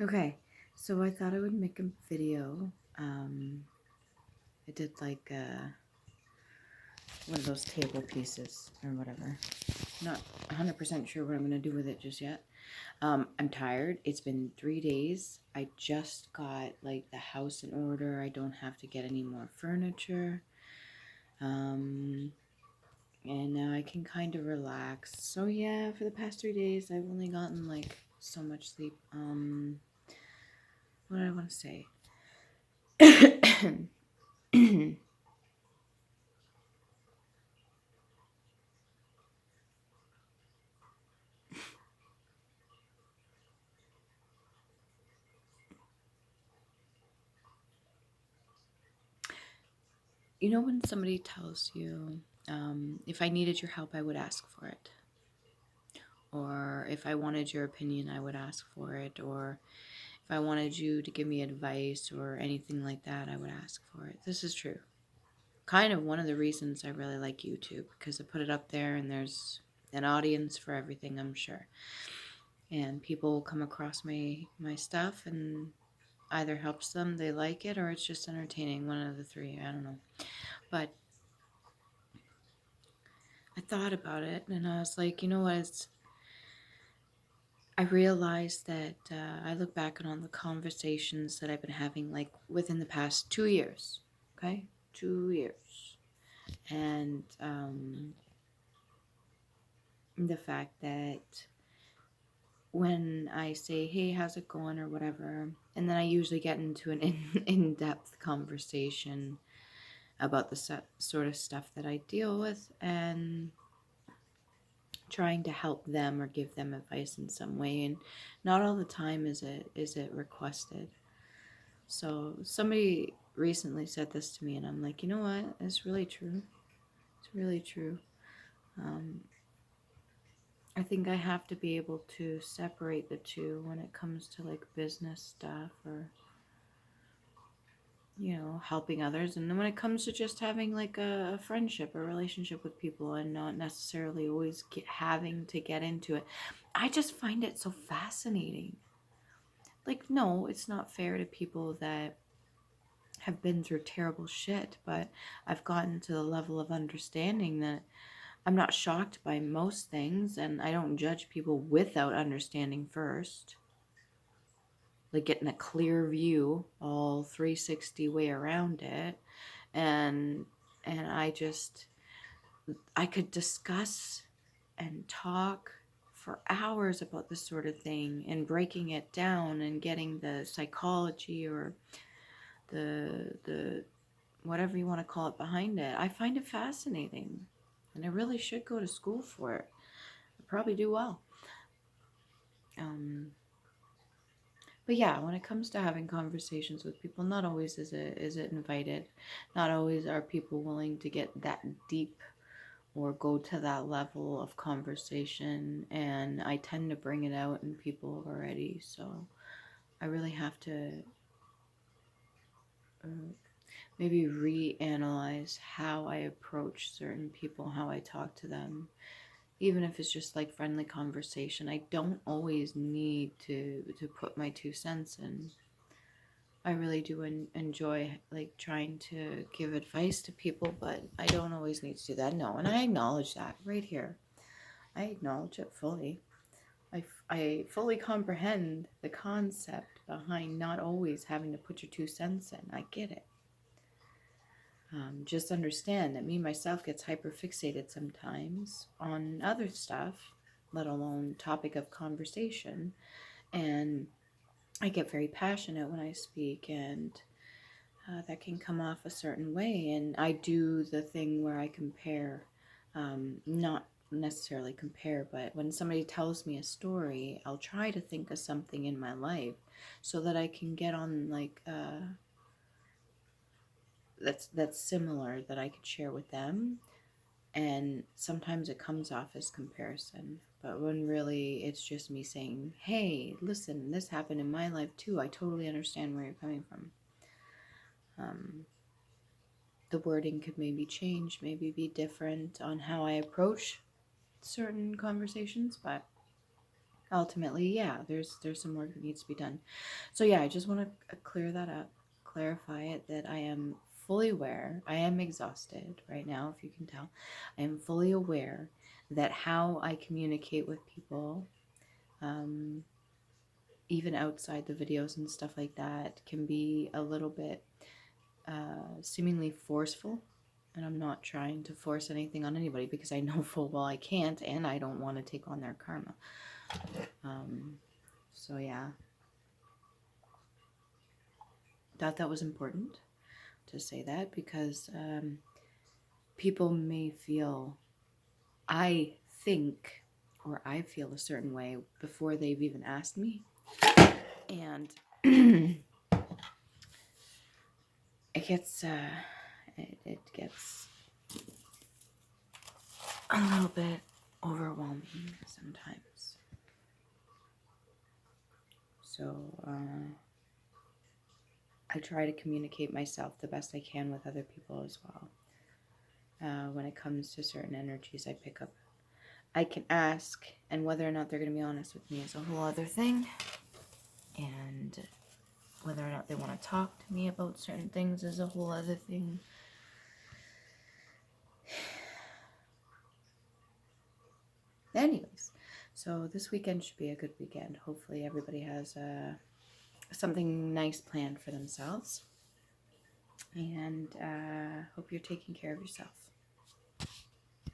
Okay, so I thought I would make a video. I did like one of those table pieces or whatever. Not 100% sure what I'm going to do with it just yet. I'm tired. It's been 3 days. I just got like the house in order. I don't have to get any more furniture. And now I can kind of relax. So yeah, for the past 3 days, I've only gotten like so much sleep. What do I want to say? You know when somebody tells you, if I needed your help, I would ask for it. Or if I wanted your opinion, I would ask for it. Or if I wanted you to give me advice or anything like that, I would ask for it. This is true. Kind of one of the reasons I really like YouTube, because I put it up there and there's an audience for everything, I'm sure. And people come across my stuff and either helps them, they like it, or it's just entertaining. One of the three, I don't know. But I thought about it and I was like, you know what? I realized that I look back on the conversations that I've been having like within the past 2 years. Okay? 2 years. And the fact that when I say, hey, how's it going or whatever, and then I usually get into an in-depth conversation about the sort of stuff that I deal with and trying to help them or give them advice in some way, and not all the time is it requested. So somebody recently said this to me and I'm like, you know what, it's really true. It's really true. um, I think I have to be able to separate the two when it comes to like business stuff or, you know, helping others. And then when it comes to just having like a friendship, a relationship with people and not necessarily always having to get into it. I just find it so fascinating. Like, no, it's not fair to people that have been through terrible shit, but I've gotten to the level of understanding that I'm not shocked by most things and I don't judge people without understanding first. Like getting a clear view, all 360 way around it. And I could discuss and talk for hours about this sort of thing and breaking it down and getting the psychology or the whatever you want to call it behind it. I find it fascinating and I really should go to school for it. I probably do well. But yeah, when it comes to having conversations with people, not always is it invited. Not always are people willing to get that deep or go to that level of conversation, and I tend to bring it out in people already. So I really have to maybe reanalyze how I approach certain people, how I talk to them, even if it's just like friendly conversation. I don't always need to put my 2 cents in. I really do enjoy like trying to give advice to people, but I don't always need to do that. No, and I acknowledge that right here. I acknowledge it fully. I fully comprehend the concept behind not always having to put your 2 cents in. I get it. Just understand that me myself gets hyper fixated sometimes on other stuff, let alone topic of conversation, and I get very passionate when I speak, and that can come off a certain way. And I do the thing where I compare, not necessarily compare, but when somebody tells me a story, I'll try to think of something in my life so that I can get on like that's similar that I could share with them. And sometimes it comes off as comparison, but when really it's just me saying, hey, listen, this happened in my life too. I totally understand where you're coming from. The wording could maybe change, maybe be different on how I approach certain conversations, but ultimately, yeah, there's some work that needs to be done. So yeah, I just want to clear that up, clarify it, that I am fully aware. I am exhausted right now, if you can tell. I am fully aware that how I communicate with people, um, even outside the videos and stuff like that, can be a little bit seemingly forceful. And I'm not trying to force anything on anybody because I know full well I can't, and I don't want to take on their karma. So yeah, thought that was important to say that because people may feel, I think, or I feel a certain way before they've even asked me. And it gets, it gets a little bit overwhelming sometimes. So I try to communicate myself the best I can with other people as well. When it comes to certain energies I pick up, I can ask, and whether or not they're going to be honest with me is a whole other thing. And whether or not they want to talk to me about certain things is a whole other thing. Anyways, so this weekend should be a good weekend. Hopefully everybody has something nice planned for themselves. And hope you're taking care of yourself.